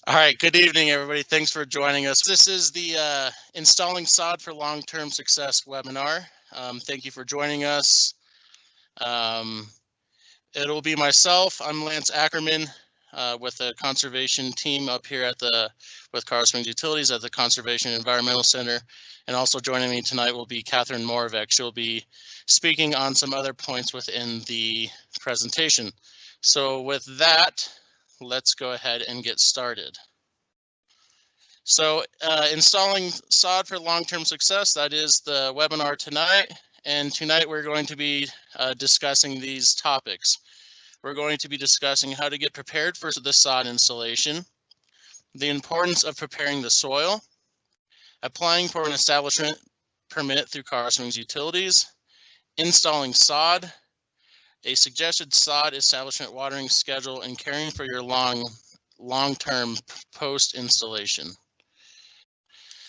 All right, good evening, everybody. Thanks for joining us. This is the Installing Sod for Long-Term Success webinar. Thank you for joining us. It'll be myself. I'm Lance Ackerman with the conservation team up here with Colorado Springs Utilities at the Conservation Environmental Center. And also joining me tonight will be Catherine Moravec. She'll be speaking on some other points within the presentation. So with that, let's go ahead and get started. So installing sod for long-term success, that is the webinar tonight. And tonight we're going to be discussing these topics. We're going to be discussing how to get prepared for the sod installation, the importance of preparing the soil, applying for an establishment permit through Colorado Springs Utilities, installing sod, a suggested sod establishment watering schedule, and caring for your long-term post-installation.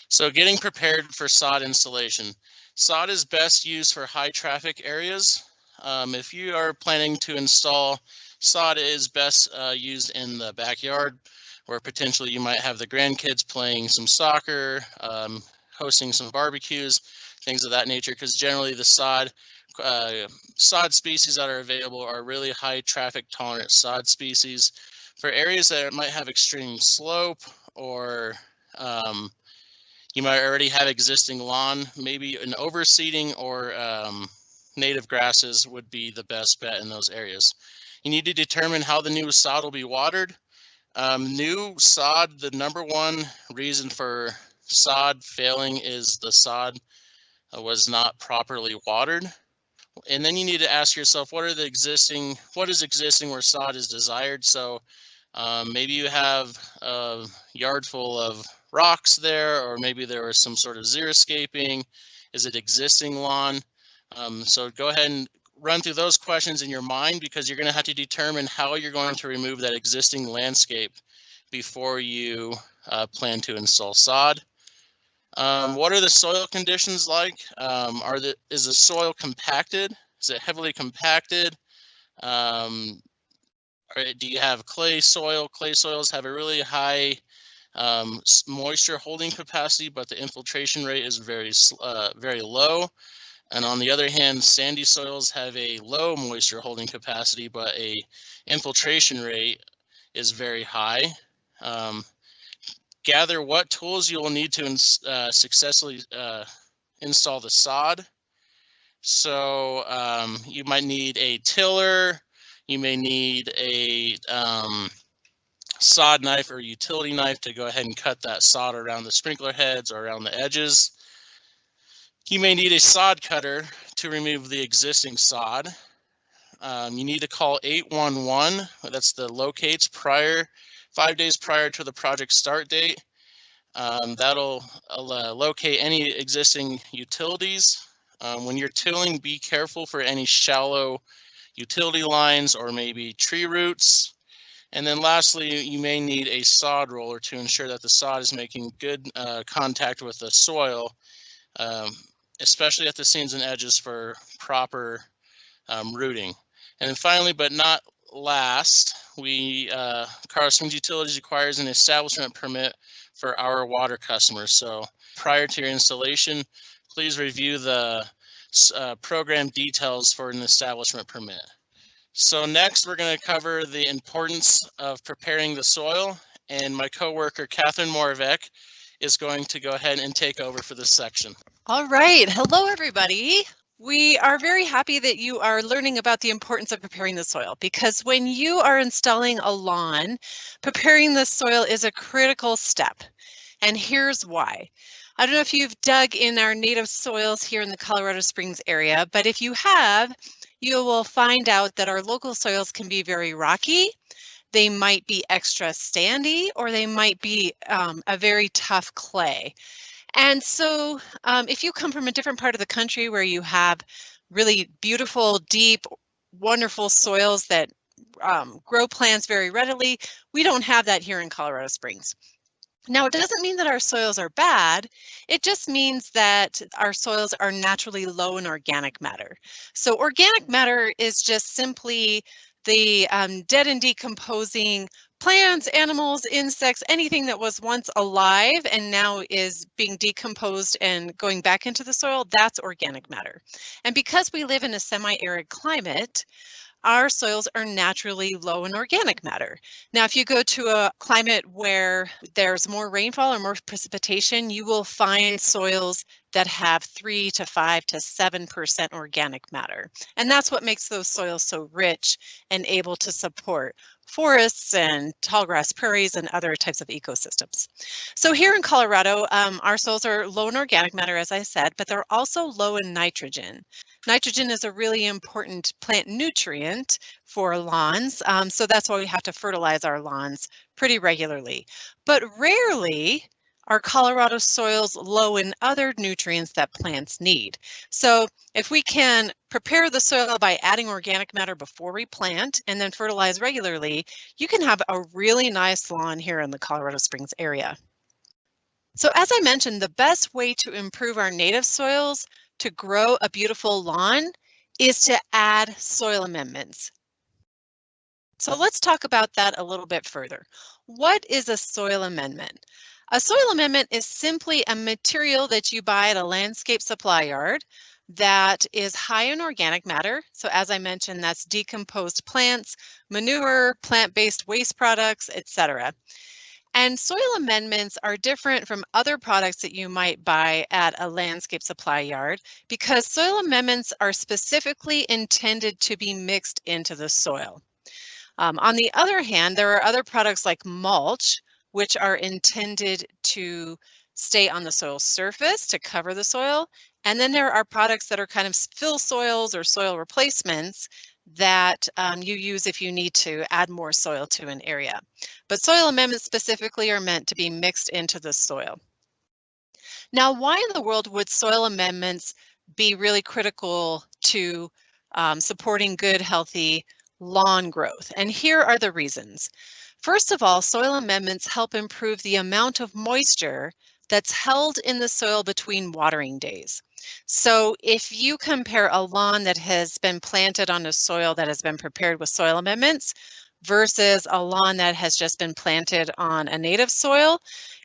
So getting prepared for sod installation. Sod is best used for high traffic areas. If you are planning to install, sod is best used in the backyard, where potentially you might have the grandkids playing some soccer, hosting some barbecues, things of that nature, because generally the sod species that are available are really high traffic tolerant sod species. For areas that might have extreme slope or you might already have existing lawn, maybe an overseeding or native grasses would be the best bet in those areas. You need to determine how the new sod will be watered. New sod, the number one reason for sod failing is the sod was not properly watered. And then you need to ask yourself, what is existing where sod is desired? So maybe you have a yard full of rocks there, or maybe there was some sort of xeriscaping. Is it existing lawn? So go ahead and run through those questions in your mind, because you're going to have to determine how you're going to remove that existing landscape before you plan to install sod. What are the soil conditions like? Is the soil compacted? Is it heavily compacted? Do you have clay soil? Clay soils have a really high moisture holding capacity, but the infiltration rate is very low. And on the other hand, sandy soils have a low moisture holding capacity, but a infiltration rate is very high. Gather what tools you will need to successfully install the sod. So you might need a tiller. You may need a sod knife or utility knife to go ahead and cut that sod around the sprinkler heads or around the edges. You may need a sod cutter to remove the existing sod. You need to call 811. That's the locates 5 days prior to the project start date. That'll locate any existing utilities. When you're tilling, be careful for any shallow utility lines or maybe tree roots. And then lastly, you may need a sod roller to ensure that the sod is making good contact with the soil, especially at the seams and edges for proper rooting. And then finally, but not last, Colorado Springs Utilities requires an establishment permit for our water customers. So prior to your installation, please review the program details for an establishment permit. So next, we're going to cover the importance of preparing the soil, and my coworker Catherine Moravec is going to go ahead and take over for this section. All right. Hello, everybody. We are very happy that you are learning about the importance of preparing the soil, because when you are installing a lawn, preparing the soil is a critical step. And here's why. I don't know if you've dug in our native soils here in the Colorado Springs area, but if you have, you will find out that our local soils can be very rocky. They might be extra sandy, or they might be a very tough clay. And so if you come from a different part of the country where you have really beautiful, deep, wonderful soils that grow plants very readily, we don't have that here in Colorado Springs. Now, it doesn't mean that our soils are bad. It just means that our soils are naturally low in organic matter. So organic matter is just simply the dead and decomposing plants, animals, insects, anything that was once alive and now is being decomposed and going back into the soil, that's organic matter. And because we live in a semi-arid climate, our soils are naturally low in organic matter. Now, if you go to a climate where there's more rainfall or more precipitation, you will find soils that have 3 to 5 to 7% organic matter. And that's what makes those soils so rich and able to support forests and tall grass prairies and other types of ecosystems. So here in Colorado, our soils are low in organic matter, as I said, but they're also low in nitrogen. Nitrogen is a really important plant nutrient for lawns, so that's why we have to fertilize our lawns pretty regularly. But rarely are Colorado soils low in other nutrients that plants need. So if we can prepare the soil by adding organic matter before we plant and then fertilize regularly, you can have a really nice lawn here in the Colorado Springs area. So as I mentioned, the best way to improve our native soils to grow a beautiful lawn is to add soil amendments. So let's talk about that a little bit further. What is a soil amendment? A soil amendment is simply a material that you buy at a landscape supply yard that is high in organic matter. So as I mentioned, that's decomposed plants, manure, plant-based waste products, etc. And soil amendments are different from other products that you might buy at a landscape supply yard because soil amendments are specifically intended to be mixed into the soil. On the other hand, there are other products like mulch, which are intended to stay on the soil surface to cover the soil. And then there are products that are kind of fill soils or soil replacements that you use if you need to add more soil to an area. But soil amendments specifically are meant to be mixed into the soil. Now, why in the world would soil amendments be really critical to supporting good, healthy lawn growth? And here are the reasons. First of all, soil amendments help improve the amount of moisture that's held in the soil between watering days. So if you compare a lawn that has been planted on a soil that has been prepared with soil amendments versus a lawn that has just been planted on a native soil,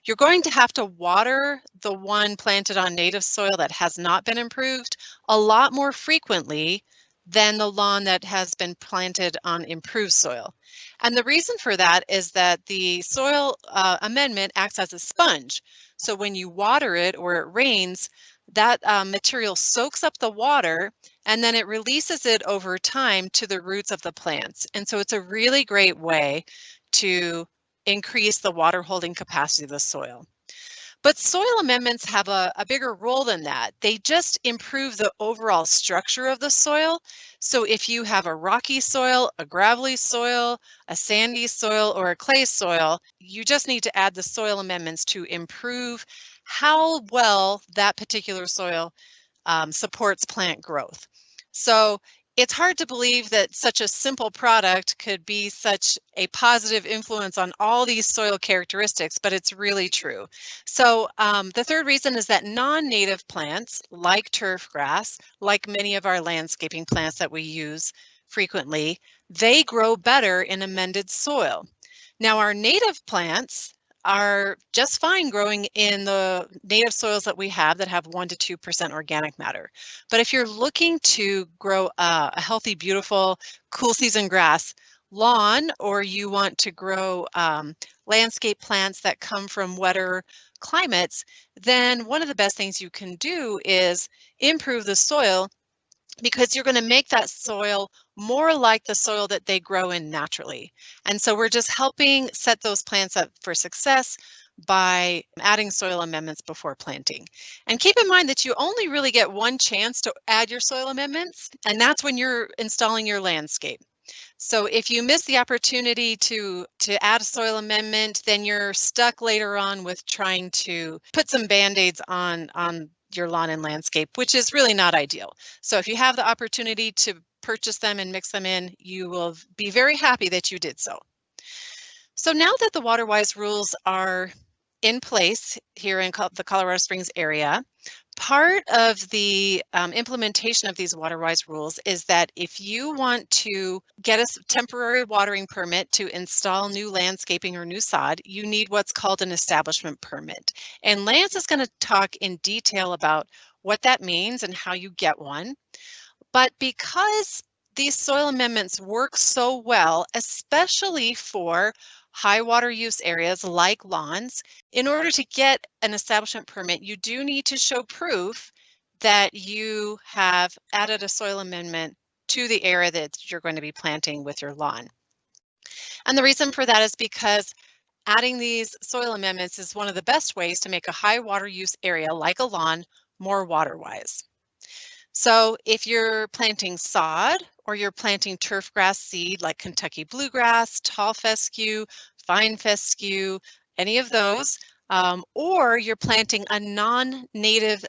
you're going to have to water the one planted on native soil that has not been improved a lot more frequently than the lawn that has been planted on improved soil. And the reason for that is that the soil amendment acts as a sponge. So when you water it or it rains, that material soaks up the water and then it releases it over time to the roots of the plants. And so it's a really great way to increase the water holding capacity of the soil. But soil amendments have a bigger role than that. They just improve the overall structure of the soil. So if you have a rocky soil, a gravelly soil, a sandy soil, or a clay soil, you just need to add the soil amendments to improve how well that particular soil supports plant growth. So it's hard to believe that such a simple product could be such a positive influence on all these soil characteristics, but it's really true. So the third reason is that non-native plants like turf grass, like many of our landscaping plants that we use frequently, they grow better in amended soil. Now our native plants are just fine growing in the native soils that we have that have 1 to 2% organic matter. But if you're looking to grow a healthy, beautiful, cool season grass lawn, or you want to grow landscape plants that come from wetter climates, then one of the best things you can do is improve the soil, because you're going to make that soil more like the soil that they grow in naturally. And so we're just helping set those plants up for success by adding soil amendments before planting. And keep in mind that you only really get one chance to add your soil amendments, and that's when you're installing your landscape. So if you miss the opportunity to add a soil amendment, then you're stuck later on with trying to put some Band-Aids on your lawn and landscape, which is really not ideal. So if you have the opportunity to purchase them and mix them in, you will be very happy that you did so. So now that the water-wise rules are in place here in the Colorado Springs area. Part of the implementation of these water-wise rules is that if you want to get a temporary watering permit to install new landscaping or new sod, you need what's called an establishment permit. And Lance is going to talk in detail about what that means and how you get one. But because these soil amendments work so well, especially for high water use areas like lawns, in order to get an establishment permit, you do need to show proof that you have added a soil amendment to the area that you're going to be planting with your lawn. And the reason for that is because adding these soil amendments is one of the best ways to make a high water use area like a lawn more water-wise. So if you're planting sod or you're planting turf grass seed like Kentucky bluegrass, tall fescue, fine fescue, any of those, or you're planting a non-native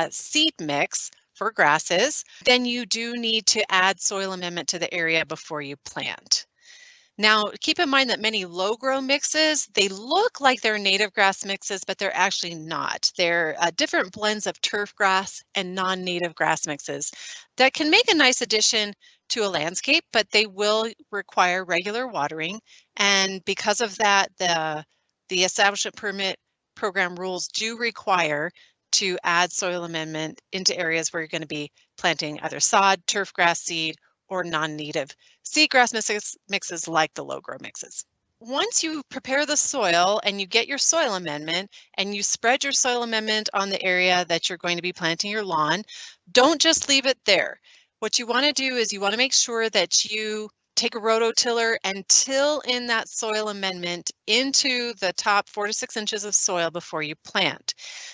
seed mix for grasses, then you do need to add soil amendment to the area before you plant. Now, keep in mind that many low-grow mixes, they look like they're native grass mixes, but they're actually not. They're different blends of turf grass and non-native grass mixes that can make a nice addition to a landscape, but they will require regular watering. And because of that, the establishment permit program rules do require to add soil amendment into areas where you're going to be planting either sod, turf grass seed, or non-native seedgrass mixes like the low grow mixes. Once you prepare the soil and you get your soil amendment and you spread your soil amendment on the area that you're going to be planting your lawn, don't just leave it there. What you want to do is you want to make sure that you take a rototiller and till in that soil amendment into the top 4 to 6 inches of soil before you plant.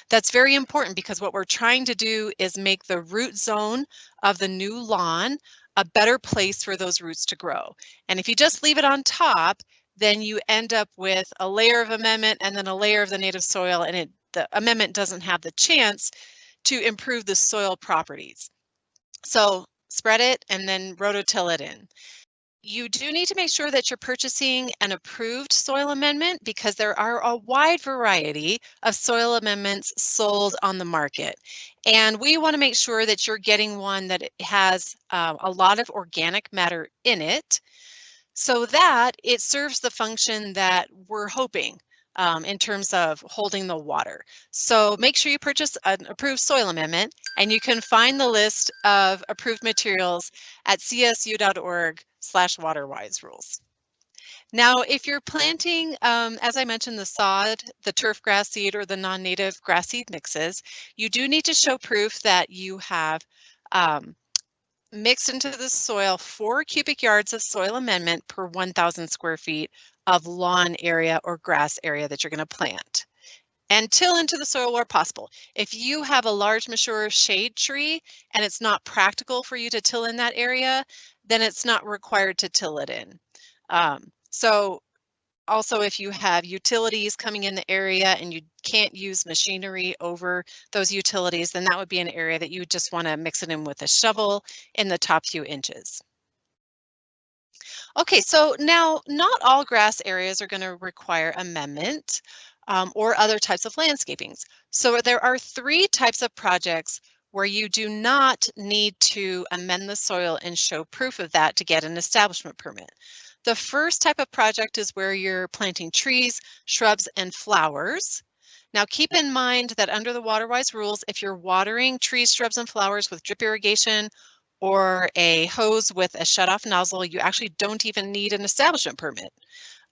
That's very important because what we're trying to do is make the root zone of the new lawn a better place for those roots to grow. And if you just leave it on top, then you end up with a layer of amendment and then a layer of the native soil, and the amendment doesn't have the chance to improve the soil properties. So spread it and then rototill it in. You do need to make sure that you're purchasing an approved soil amendment because there are a wide variety of soil amendments sold on the market. And we want to make sure that you're getting one that has a lot of organic matter in it so that it serves the function that we're hoping in terms of holding the water. So make sure you purchase an approved soil amendment, and you can find the list of approved materials at csu.org/waterwise rules. Now, if you're planting, as I mentioned, the sod, the turf grass seed, or the non-native grass seed mixes, you do need to show proof that you have mixed into the soil 4 cubic yards of soil amendment per 1,000 square feet of lawn area or grass area that you're going to plant. And till into the soil where possible. If you have a large mature shade tree and it's not practical for you to till in that area, then it's not required to till it in. So also, if you have utilities coming in the area and you can't use machinery over those utilities, then that would be an area that you just want to mix it in with a shovel in the top few inches. Okay, so now not all grass areas are going to require amendment or other types of landscapings. So there are 3 types of projects where you do not need to amend the soil and show proof of that to get an establishment permit. The first type of project is where you're planting trees, shrubs, and flowers. Now keep in mind that under the water-wise rules, if you're watering trees, shrubs, and flowers with drip irrigation or a hose with a shut-off nozzle, you actually don't even need an establishment permit.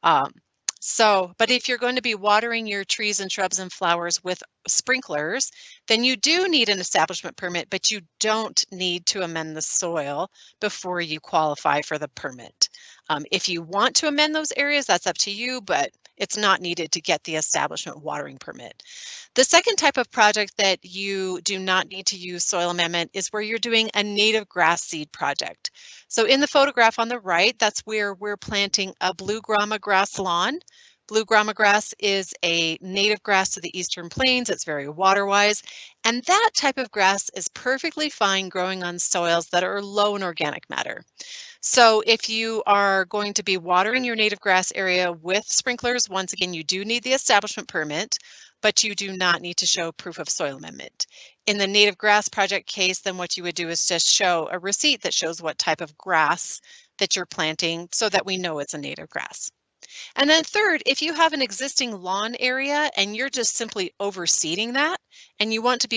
But if you're going to be watering your trees and shrubs and flowers with sprinklers, then you do need an establishment permit, but you don't need to amend the soil before you qualify for the permit. If you want to amend those areas, that's up to you, but it's not needed to get the establishment watering permit. The second type of project that you do not need to use soil amendment is where you're doing a native grass seed project. So in the photograph on the right, that's where we're planting a blue grama grass lawn Blue grama grass is a native grass to the Eastern Plains. It's very water-wise, and that type of grass is perfectly fine growing on soils that are low in organic matter. So if you are going to be watering your native grass area with sprinklers, once again, you do need the establishment permit, but you do not need to show proof of soil amendment. In the native grass project case, then what you would do is just show a receipt that shows what type of grass that you're planting so that we know it's a native grass. And then third, if you have an existing lawn area and you're just simply overseeding that and you want to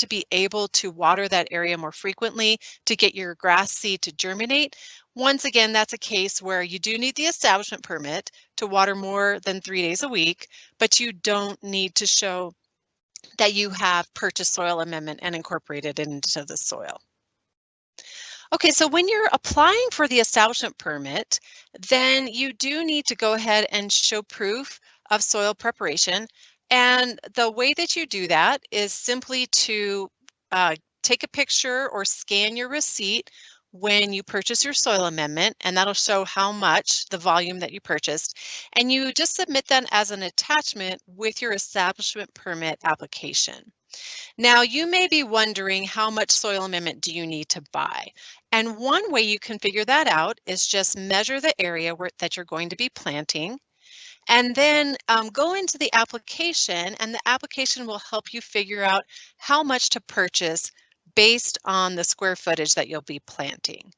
be able to water that area more frequently to get your grass seed to germinate, once again, that's a case where you do need the establishment permit to water more than 3 days a week, but you don't need to show that you have purchased soil amendment and incorporated it into the soil. Okay, so when you're applying for the establishment permit, then you do need to go ahead and show proof of soil preparation. And the way that you do that is simply to take a picture or scan your receipt when you purchase your soil amendment, and that'll show how much, the volume that you purchased. And you just submit that as an attachment with your establishment permit application. Now, you may be wondering, how much soil amendment do you need to buy? And one way you can figure that out is just measure the area that you're going to be planting, and then go into the application, and the application will help you figure out how much to purchase based on the square footage that you'll be planting.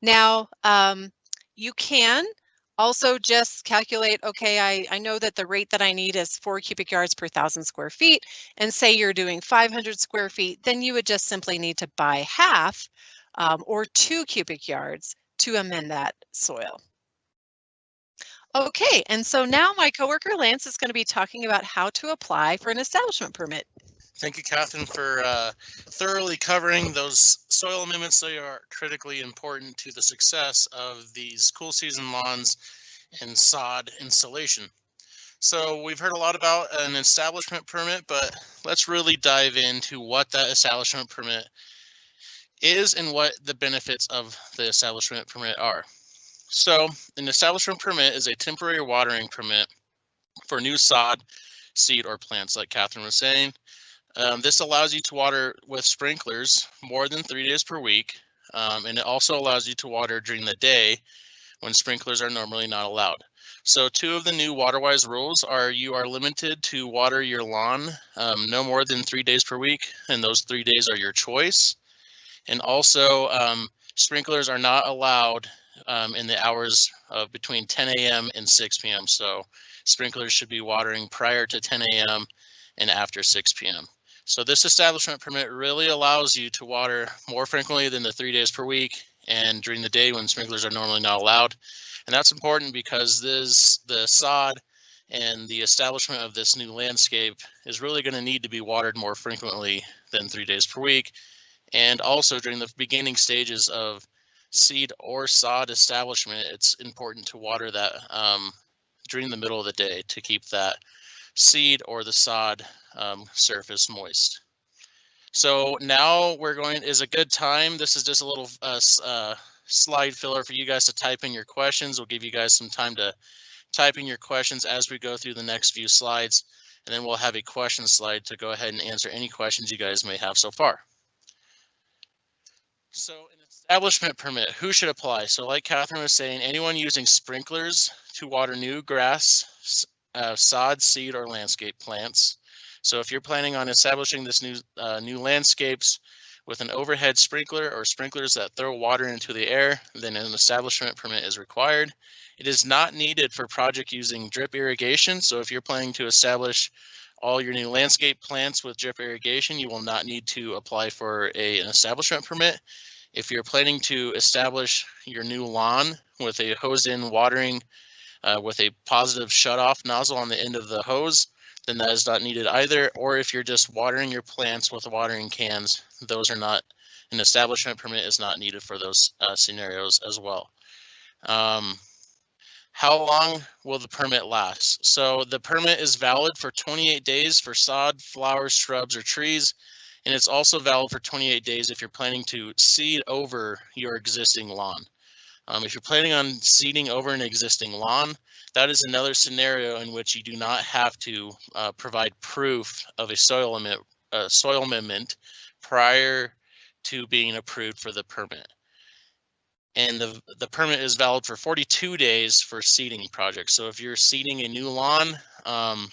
Now, you can also just calculate, okay, I know that the rate that I need is 4 cubic yards per 1,000 square feet, and say you're doing 500 square feet, then you would just simply need to buy half or 2 cubic yards to amend that soil. Okay, and so now my coworker Lance is going to be talking about how to apply for an establishment permit. Thank you, Catherine, for thoroughly covering those soil amendments that are critically important to the success of these cool season lawns and sod installation. So we've heard a lot about an establishment permit, but let's really dive into what that establishment permit is and what the benefits of the establishment permit are. So an establishment permit is a temporary watering permit for new sod, seed, or plants, like Catherine was saying. This allows you to water with sprinklers more than 3 days per week, and it also allows you to water during the day when sprinklers are normally not allowed. So 2 of the new WaterWise rules are: you are limited to water your lawn no more than 3 days per week, and those 3 days are your choice. And also, sprinklers are not allowed in the hours of between 10 a.m. and 6 p.m. So sprinklers should be watering prior to 10 a.m. and after 6 p.m. So this establishment permit really allows you to water more frequently than the 3 days per week and during the day when sprinklers are normally not allowed. And that's important because the sod and the establishment of this new landscape is really going to need to be watered more frequently than 3 days per week. And also during the beginning stages of seed or sod establishment, it's important to water that during the middle of the day to keep that seed or the sod surface moist. So now is a good time. This is just a little slide filler for you guys to type in your questions. We'll give you guys some time to type in your questions as we go through the next few slides, and then we'll have a question slide to go ahead and answer any questions you guys may have so far. So an establishment permit, who should apply? So like Catherine was saying, anyone using sprinklers to water new grass, sod, seed, or landscape plants. So if you're planning on establishing this new landscapes with an overhead sprinkler or sprinklers that throw water into the air, then an establishment permit is required. It is not needed for project using drip irrigation. So if you're planning to establish all your new landscape plants with drip irrigation, you will not need to apply for an establishment permit. If you're planning to establish your new lawn with a hosed-in watering with a positive shutoff nozzle on the end of the hose, then that is not needed either. Or if you're just watering your plants with watering cans, those are not, an establishment permit is not needed for those scenarios as well. How long will the permit last? So the permit is valid for 28 days for sod, flowers, shrubs, or trees. And it's also valid for 28 days if you're planning to seed over your existing lawn. If you're planning on seeding over an existing lawn, that is another scenario in which you do not have to provide proof of a soil amendment prior to being approved for the permit. And the permit is valid for 42 days for seeding projects. So if you're seeding a new lawn,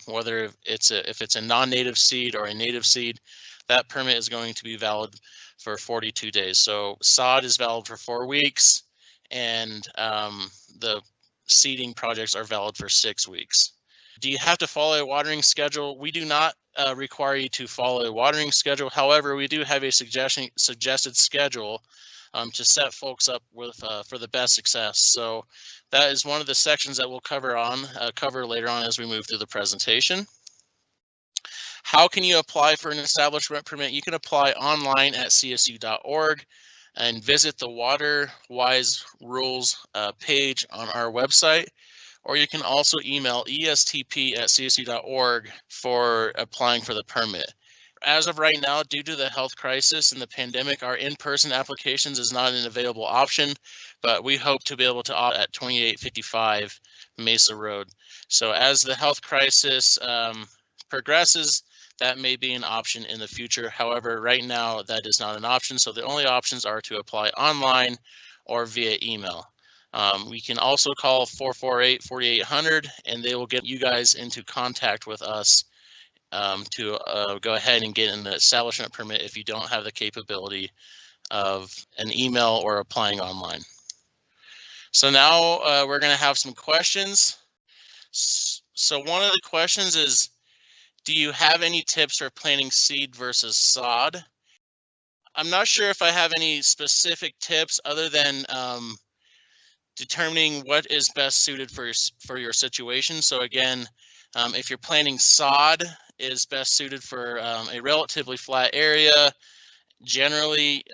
whether if it's a non-native seed or a native seed, that permit is going to be valid for 42 days. So sod is valid for 4 weeks, and the seeding projects are valid for 6 weeks. Do you have to follow a watering schedule? We do not require you to follow a watering schedule. However, we do have a suggested schedule to set folks up with for the best success. So that is one of the sections that we'll cover later on as we move through the presentation. How can you apply for an establishment permit? You can apply online at csu.org and visit the Water Wise Rules page on our website, or you can also email estp@csu.org for applying for the permit. As of right now, due to the health crisis and the pandemic, our in-person applications is not an available option, but we hope to be able to opt at 2855 Mesa Road. So as the health crisis progresses, that may be an option in the future. However, right now that is not an option. So the only options are to apply online or via email. We can also call 448-4800 and they will get you guys into contact with us to go ahead and get an establishment permit if you don't have the capability of an email or applying online. So now we're going to have some questions. So one of the questions is, do you have any tips for planting seed versus sod? I'm not sure if I have any specific tips other than determining what is best suited for your situation. So again, if you're planting sod, is best suited for a relatively flat area. Generally,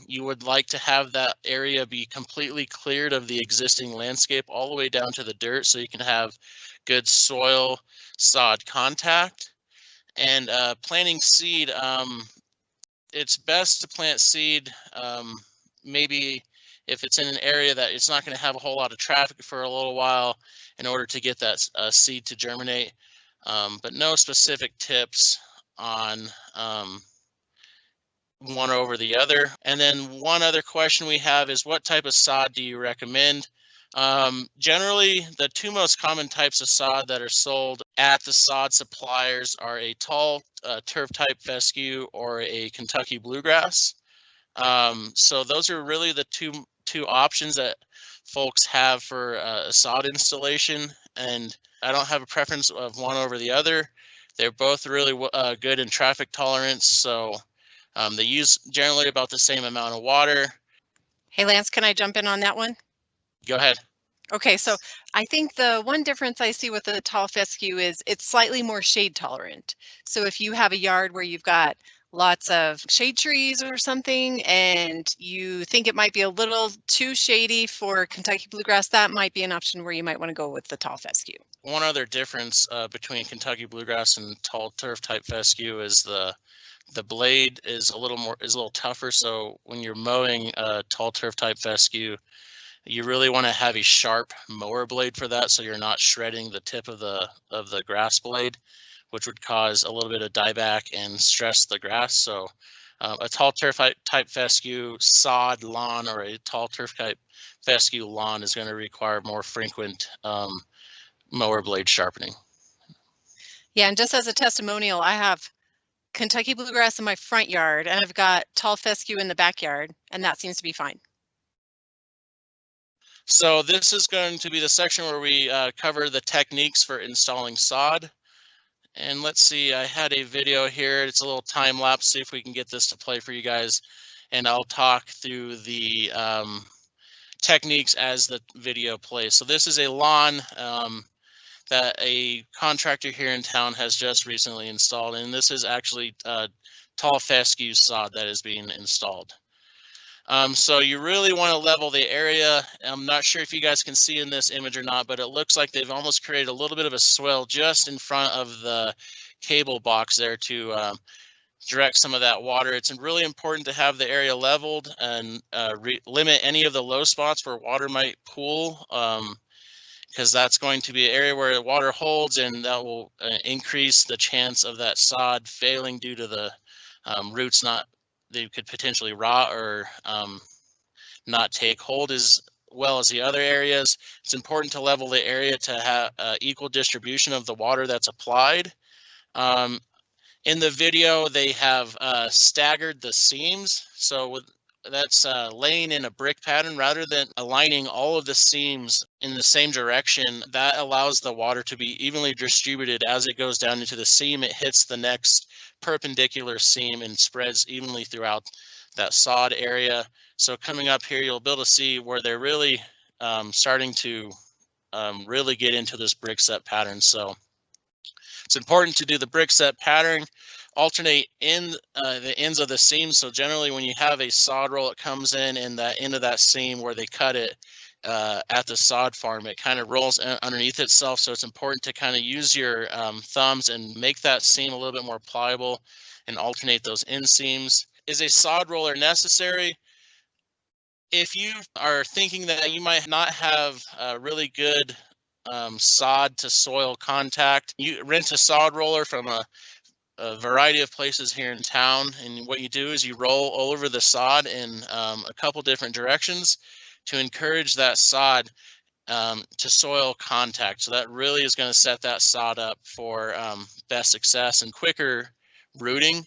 you would like to have that area be completely cleared of the existing landscape all the way down to the dirt so you can have good soil sod contact. And planting seed, it's best to plant seed maybe if it's in an area that it's not going to have a whole lot of traffic for a little while in order to get that seed to germinate. But no specific tips on one over the other. And then one other question we have is, what type of sod do you recommend? Generally, the two most common types of sod that are sold at the sod suppliers are a tall turf type fescue or a Kentucky bluegrass. So those are really the two options that folks have for a sod installation, and I don't have a preference of one over the other. They're both really good in traffic tolerance, so they use generally about the same amount of water. Hey Lance, can I jump in on that one? Go ahead. Okay, so I think the one difference I see with the tall fescue is it's slightly more shade tolerant. So if you have a yard where you've got lots of shade trees or something and you think it might be a little too shady for Kentucky bluegrass, that might be an option where you might want to go with the tall fescue. One other difference between Kentucky bluegrass and tall turf type fescue is the blade is a little tougher. So when you're mowing tall turf type fescue, you really want to have a sharp mower blade for that, so you're not shredding the tip of the grass blade, which would cause a little bit of dieback and stress the grass. So a tall turf type fescue sod lawn or a tall turf type fescue lawn is going to require more frequent mower blade sharpening. Yeah, and just as a testimonial, I have Kentucky bluegrass in my front yard and I've got tall fescue in the backyard, and that seems to be fine. So this is going to be the section where we cover the techniques for installing sod. And let's see, I had a video here. It's a little time lapse. See if we can get this to play for you guys. And I'll talk through the techniques as the video plays. So this is a lawn that a contractor here in town has just recently installed. And this is actually tall fescue sod that is being installed. So you really want to level the area. I'm not sure if you guys can see in this image or not, but it looks like they've almost created a little bit of a swell just in front of the cable box there to direct some of that water. It's really important to have the area leveled and limit any of the low spots where water might pool, because that's going to be an area where water holds, and that will increase the chance of that sod failing due to the roots they could potentially rot or not take hold as well as the other areas. It's important to level the area to have equal distribution of the water that's applied. In the video, they have staggered the seams. So that's laying in a brick pattern rather than aligning all of the seams in the same direction. That allows the water to be evenly distributed as it goes down into the seam. It hits the next perpendicular seam and spreads evenly throughout that sod area. So coming up here, you'll be able to see where they're really starting to really get into this brick set pattern. So it's important to do the brick set pattern, alternate in the ends of the seam. So generally when you have a sod roll, it comes in and that end of that seam where they cut it at the sod farm, it kind of rolls underneath itself. So it's important to kind of use your thumbs and make that seam a little bit more pliable and alternate those end seams. Is a sod roller necessary? If you are thinking that you might not have really good sod to soil contact, you rent a sod roller from a variety of places here in town, and what you do is you roll all over the sod in a couple different directions to encourage that sod to soil contact. So that really is going to set that sod up for best success and quicker rooting.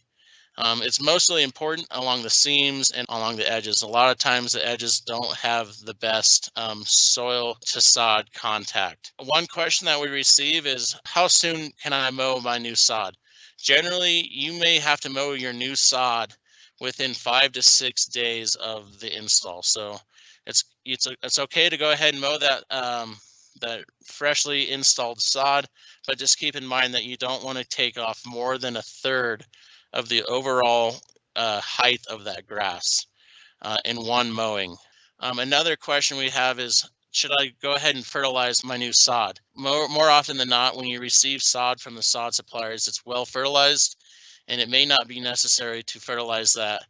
It's mostly important along the seams and along the edges. A lot of times the edges don't have the best soil to sod contact. One question that we receive is, how soon can I mow my new sod? Generally, you may have to mow your new sod within 5 to 6 days of the install. So it's okay to go ahead and mow that freshly installed sod, but just keep in mind that you don't want to take off more than 1/3 of the overall height of that grass in one mowing. Another question we have is, should I go ahead and fertilize my new sod? More often than not, when you receive sod from the sod suppliers, it's well fertilized, and it may not be necessary to fertilize that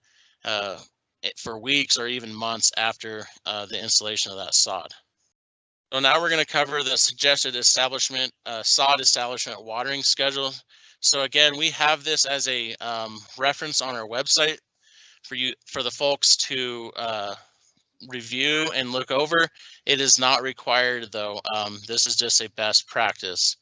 for weeks or even months after the installation of that sod. So now we're going to cover the suggested sod establishment watering schedule. So again, we have this as a reference on our website for the folks to review and look over. It is not required though. This is just a best practice.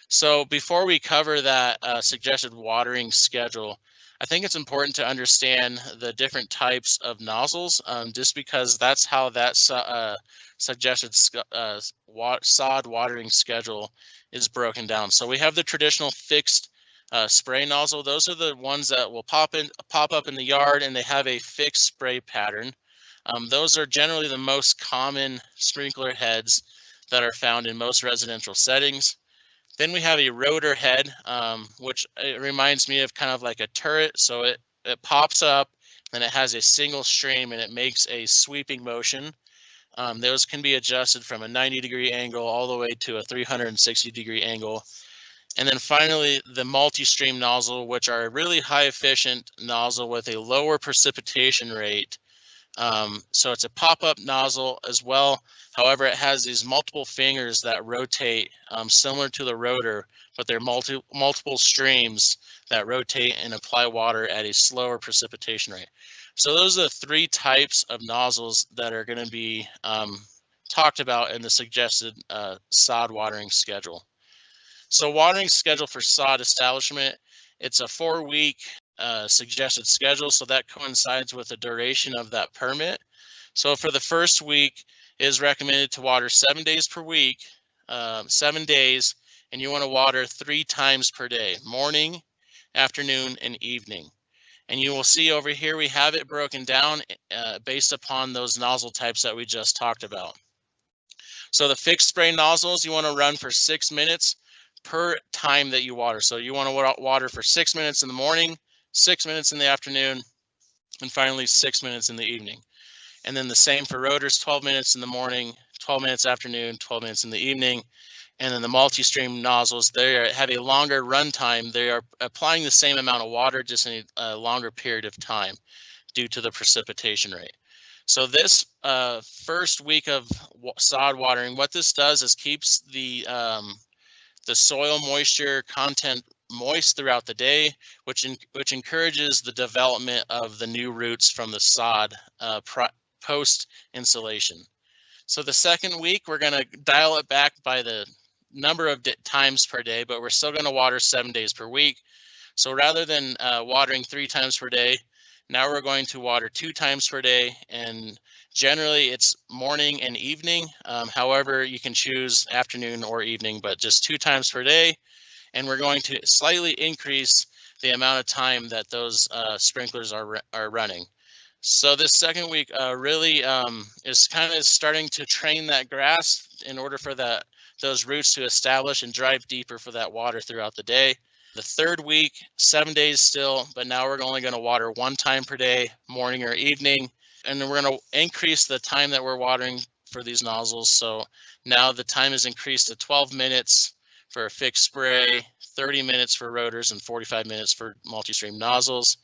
So before we cover that suggested watering schedule, I think it's important to understand the different types of nozzles, just because that's how that suggested sod watering schedule is broken down. So we have the traditional fixed spray nozzle. Those are the ones that will pop up in the yard, and they have a fixed spray pattern. Those are generally the most common sprinkler heads that are found in most residential settings. Then we have a rotor head, which it reminds me of kind of like a turret. So it pops up, and it has a single stream, and it makes a sweeping motion. Those can be adjusted from a 90-degree angle all the way to a 360-degree angle. And then finally, the multi-stream nozzle, which are a really high efficient nozzle with a lower precipitation rate. So it's a pop-up nozzle as well. However, it has these multiple fingers that rotate similar to the rotor, but they're multiple streams that rotate and apply water at a slower precipitation rate. So those are the 3 types of nozzles that are going to be talked about in the suggested sod watering schedule. So watering schedule for sod establishment, it's a 4-week suggested schedule, so that coincides with the duration of that permit. So for the first week, it is recommended to water 7 days per week, 7 days, and you want to water 3 times per day, morning, afternoon, and evening. And you will see over here we have it broken down based upon those nozzle types that we just talked about. So the fixed spray nozzles you want to run for 6 minutes per time that you water. So you want to water for 6 minutes in the morning, 6 minutes in the afternoon, and finally 6 minutes in the evening. And then the same for rotors, 12 minutes in the morning, 12 minutes afternoon, 12 minutes in the evening. And then the multi-stream nozzles, they have a longer run time. They are applying the same amount of water, just in a longer period of time due to the precipitation rate. So this first week of sod watering, what this does is keeps the soil moisture content moist throughout the day, which encourages the development of the new roots from the sod post installation. So the second week, we're going to dial it back by the number of times per day, but we're still going to water 7 days per week. So rather than watering 3 times per day, now we're going to water 2 times per day, and generally it's morning and evening. However, you can choose afternoon or evening, but just 2 times per day. And we're going to slightly increase the amount of time that those sprinklers are running. So this second week really is kind of starting to train that grass in order for those roots to establish and drive deeper for that water throughout the day. The third week, 7 days still, but now we're only going to water 1 time per day, morning or evening. And then we're going to increase the time that we're watering for these nozzles. So now the time is increased to 12 minutes for a fixed spray, 30 minutes for rotors, and 45 minutes for multi-stream nozzles.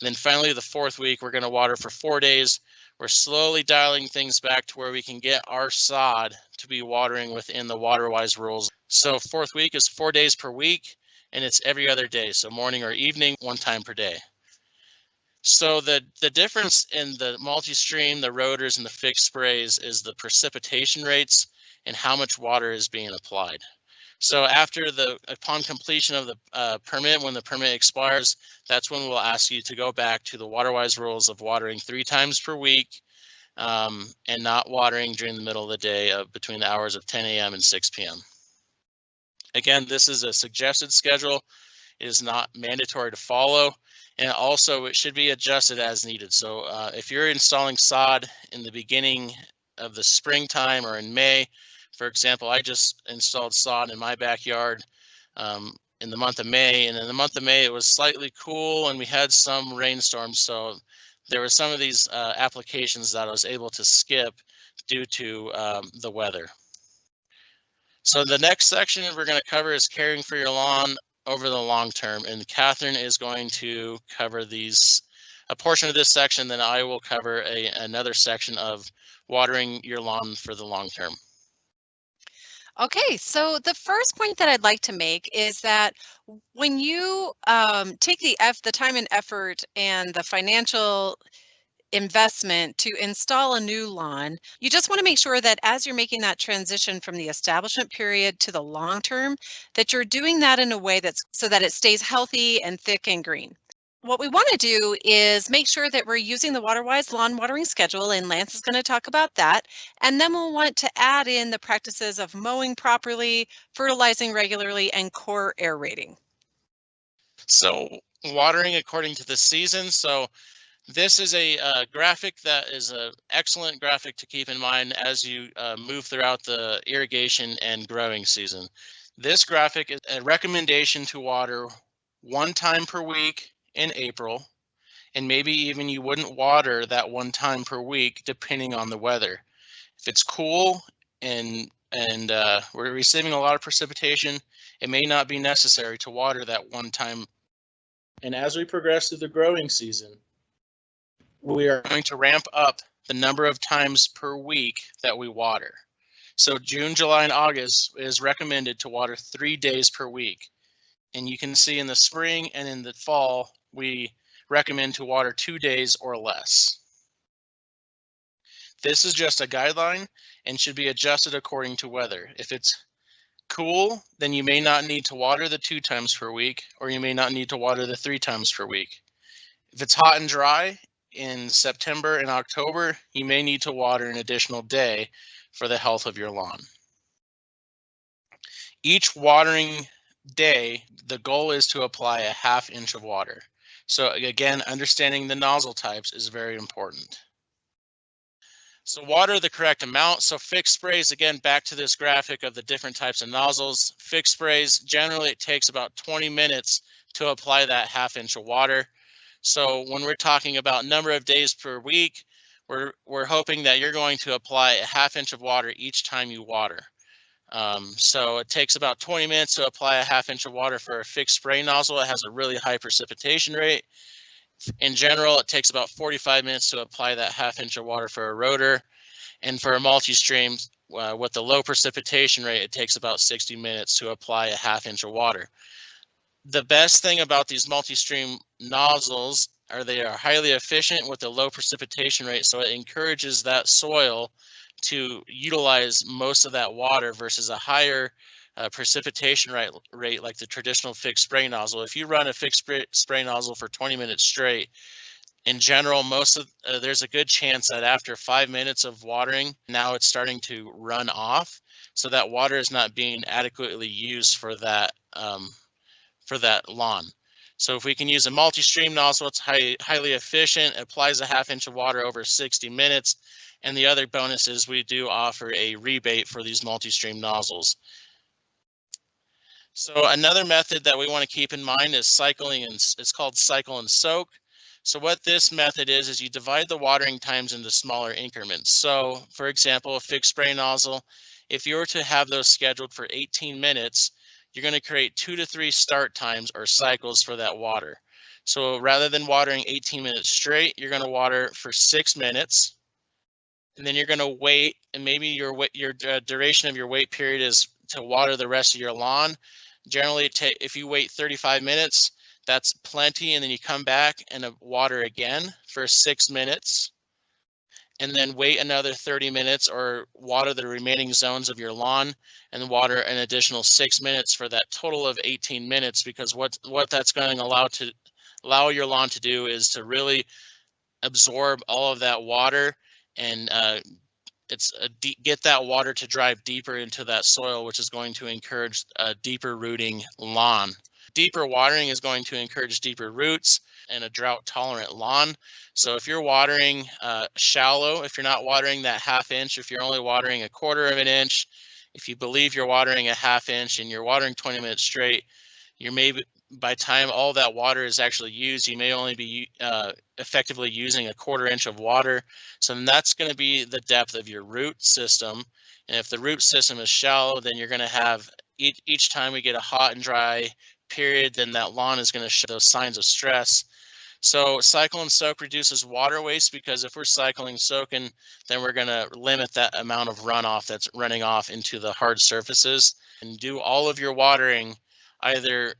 And then finally, the fourth week, we're going to water for 4 days. We're slowly dialing things back to where we can get our sod to be watering within the WaterWise rules. So fourth week is 4 days per week, and it's every other day. So morning or evening, 1 time per day. So the difference in the multi-stream, the rotors, and the fixed sprays is the precipitation rates and how much water is being applied. So upon completion of the permit, when the permit expires, that's when we'll ask you to go back to the WaterWise rules of watering 3 times per week and not watering during the middle of the day between the hours of 10 a.m. and 6 p.m. Again, this is a suggested schedule. It is not mandatory to follow, and also it should be adjusted as needed. So if you're installing sod in the beginning of the springtime or in May, for example, I just installed sod in my backyard in the month of May, and in the month of May it was slightly cool and we had some rainstorms, so there were some of these applications that I was able to skip due to the weather. So the next section we're going to cover is caring for your lawn over the long term, and Catherine is going to cover a portion of this section, then I will cover another section of watering your lawn for the long term. Okay, so the first point that I'd like to make is that when you take the time and effort and the financial investment to install a new lawn, you just want to make sure that as you're making that transition from the establishment period to the long term, that you're doing that in a way that's so that it stays healthy and thick and green. What we want to do is make sure that we're using the WaterWise lawn watering schedule, and Lance is going to talk about that. And then we'll want to add in the practices of mowing properly, fertilizing regularly, and core aerating. So watering according to the season. So this is a graphic that is an excellent graphic to keep in mind as you move throughout the irrigation and growing season. This graphic is a recommendation to water 1 time per week in April, and maybe even you wouldn't water that 1 time per week depending on the weather. If it's cool and we're receiving a lot of precipitation, it may not be necessary to water that 1 time. And as we progress through the growing season, we are going to ramp up the number of times per week that we water. So June, July, and August is recommended to water 3 days per week. And you can see in the spring and in the fall, we recommend to water 2 days or less. This is just a guideline and should be adjusted according to weather. If it's cool, then you may not need to water the 2 times per week, or you may not need to water the 3 times per week. If it's hot and dry in September and October, you may need to water an additional day for the health of your lawn. Each watering day, the goal is to apply a 1/2 inch of water. So again, understanding the nozzle types is very important. So water the correct amount. So fixed sprays, again, back to this graphic of the different types of nozzles. Fixed sprays, generally it takes about 20 minutes to apply that 1/2 inch of water. So when we're talking about number of days per week, we're hoping that you're going to apply a 1/2 inch of water each time you water. So it takes about 20 minutes to apply a ½ inch of water for a fixed spray nozzle. It has a really high precipitation rate. In general, it takes about 45 minutes to apply that ½ inch of water for a rotor. And for a multi-stream with a low precipitation rate, it takes about 60 minutes to apply a ½ inch of water. The best thing about these multi-stream nozzles are they are highly efficient with a low precipitation rate, so it encourages that soil to utilize most of that water versus a higher precipitation rate like the traditional fixed spray nozzle. If you run a fixed spray nozzle for 20 minutes straight, in general, there's a good chance that after 5 minutes of watering, now it's starting to run off, so that water is not being adequately used for that lawn. So if we can use a multi-stream nozzle, it's highly efficient, applies a ½ inch of water over 60 minutes. And the other bonus is we do offer a rebate for these multi-stream nozzles. So another method that we want to keep in mind is cycling, and it's called cycle and soak. So what this method is you divide the watering times into smaller increments. So for example, a fixed spray nozzle, if you were to have those scheduled for 18 minutes, you're going to create 2 to 3 start times or cycles for that water. So rather than watering 18 minutes straight, you're going to water for 6 minutes, and then you're going to wait, and maybe your duration of your wait period is to water the rest of your lawn. Generally, if you wait 35 minutes, that's plenty, and then you come back and water again for 6 minutes, and then wait another 30 minutes or water the remaining zones of your lawn and water an additional 6 minutes for that total of 18 minutes, because what that's going to allow your lawn to do is to really absorb all of that water and get that water to drive deeper into that soil, which is going to encourage a deeper rooting lawn. Deeper watering is going to encourage deeper roots and a drought tolerant lawn. So if you're watering shallow, if you're not watering that ½ inch, if you're only watering a 1/4 of an inch, if you believe you're watering a ½ inch and you're watering 20 minutes straight, you may, by the time all that water is actually used, you may only be effectively using a 1/4 inch of water. So then that's going to be the depth of your root system. And if the root system is shallow, then you're going to have each time we get a hot and dry period, then that lawn is going to show those signs of stress. So cycle and soak reduces water waste, because if we're cycling soaking, then we're going to limit that amount of runoff that's running off into the hard surfaces. And do all of your watering either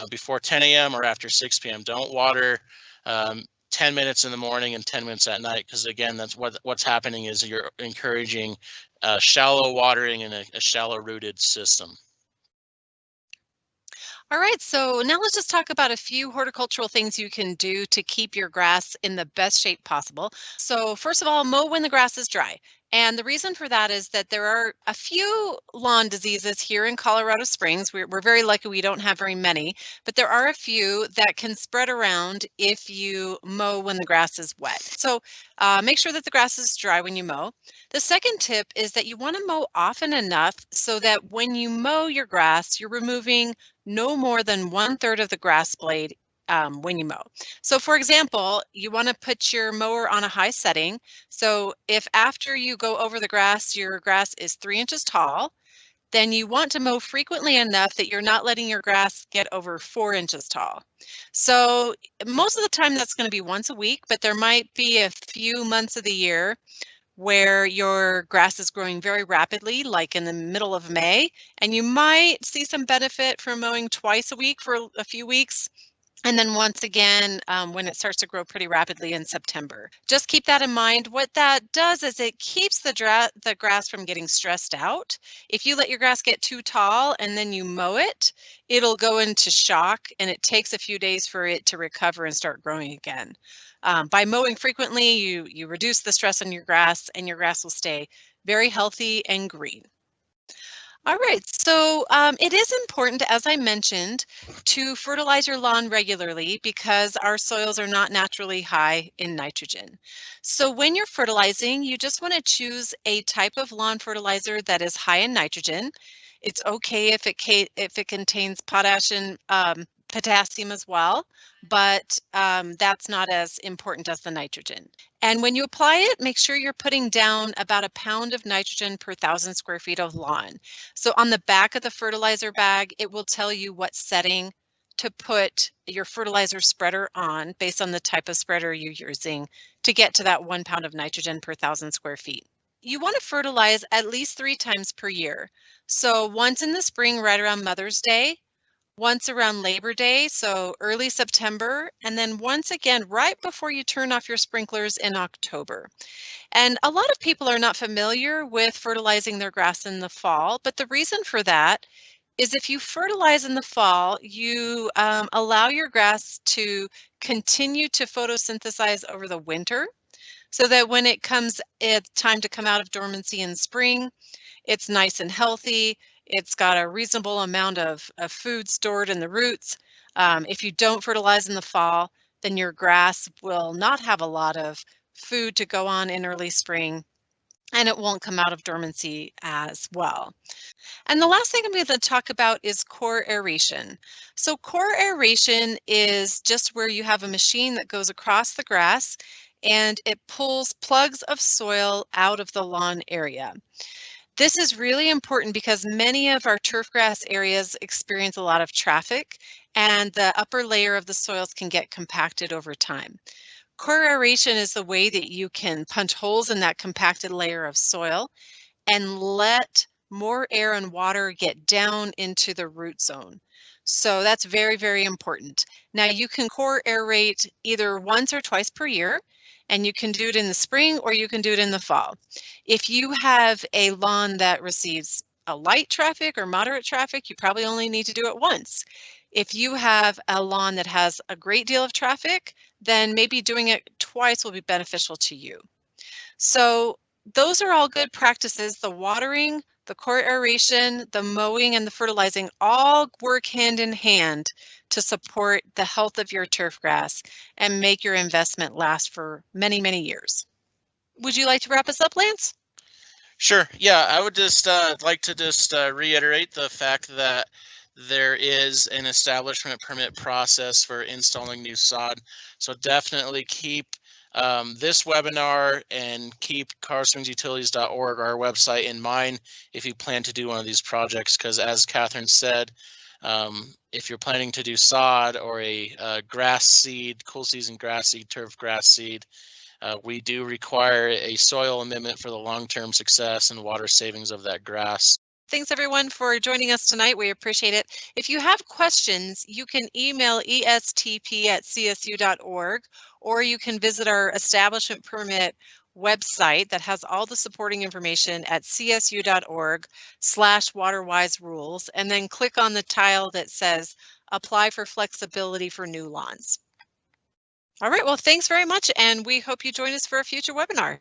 before 10 a.m. or after 6 p.m. Don't water 10 minutes in the morning and 10 minutes at night, because again, that's what's happening is you're encouraging shallow watering in a shallow rooted system. All right, so now let's just talk about a few horticultural things you can do to keep your grass in the best shape possible. So first of all, mow when the grass is dry. And the reason for that is that there are a few lawn diseases here in Colorado Springs. We're very lucky we don't have very many, but there are a few that can spread around if you mow when the grass is wet. So make sure that the grass is dry when you mow. The second tip is that you want to mow often enough so that when you mow your grass, you're removing no more than 1/3 of the grass blade when you mow. So for example, you want to put your mower on a high setting. So if after you go over the grass, your grass is 3 inches tall, then you want to mow frequently enough that you're not letting your grass get over 4 inches tall. So most of the time that's going to be once a week, but there might be a few months of the year where your grass is growing very rapidly, like in the middle of May, and you might see some benefit from mowing twice a week for a few weeks. And then once again, when it starts to grow pretty rapidly in September. Just keep that in mind. What that does is it keeps the grass from getting stressed out. If you let your grass get too tall and then you mow it, it'll go into shock, and it takes a few days for it to recover and start growing again. By mowing frequently, you reduce the stress on your grass, and your grass will stay very healthy and green. All right, so it is important, as I mentioned, to fertilize your lawn regularly because our soils are not naturally high in nitrogen. So when you're fertilizing, you just want to choose a type of lawn fertilizer that is high in nitrogen. It's okay if it contains potash and potassium as well, but that's not as important as the nitrogen. And when you apply it, make sure you're putting down about 1 pound of nitrogen per 1,000 square feet of lawn. So on the back of the fertilizer bag, it will tell you what setting to put your fertilizer spreader on based on the type of spreader you're using to get to that 1 pound of nitrogen per 1,000 square feet. You want to fertilize at least 3 times per year. So once in the spring, right around Mother's Day, once around Labor Day, so early September, and then once again right before you turn off your sprinklers in October. And a lot of people are not familiar with fertilizing their grass in the fall, but the reason for that is if you fertilize in the fall, you allow your grass to continue to photosynthesize over the winter, so that when it's time to come out of dormancy in spring, it's nice and healthy. It's got a reasonable amount of food stored in the roots. If you don't fertilize in the fall, then your grass will not have a lot of food to go on in early spring, and it won't come out of dormancy as well. And the last thing I'm going to talk about is core aeration. So core aeration is just where you have a machine that goes across the grass and it pulls plugs of soil out of the lawn area. This is really important because many of our turf grass areas experience a lot of traffic and the upper layer of the soils can get compacted over time. Core aeration is the way that you can punch holes in that compacted layer of soil and let more air and water get down into the root zone. So that's very, very important. Now you can core aerate either once or twice per year, and you can do it in the spring or you can do it in the fall. If you have a lawn that receives a light traffic or moderate traffic, you probably only need to do it once. If you have a lawn that has a great deal of traffic, then maybe doing it twice will be beneficial to you. So those are all good practices. The watering, the core aeration, the mowing, and the fertilizing all work hand in hand to support the health of your turf grass and make your investment last for many, many years. Would you like to wrap us up, Lance? Sure. Yeah, I would just like to just reiterate the fact that there is an establishment permit process for installing new sod. So definitely keep this webinar and keep carswingsutilities.org, our website, in mind if you plan to do one of these projects, because as Catherine said, if you're planning to do sod or a grass seed, cool season grass seed, turf grass seed, we do require a soil amendment for the long-term success and water savings of that grass. Thanks everyone for joining us tonight. We appreciate it. If you have questions, you can email estp@csu.org, or you can visit our establishment permit website that has all the supporting information at csu.org/waterwise rules, and then click on the tile that says apply for flexibility for new lawns. All right, well, thanks very much, and we hope you join us for a future webinar.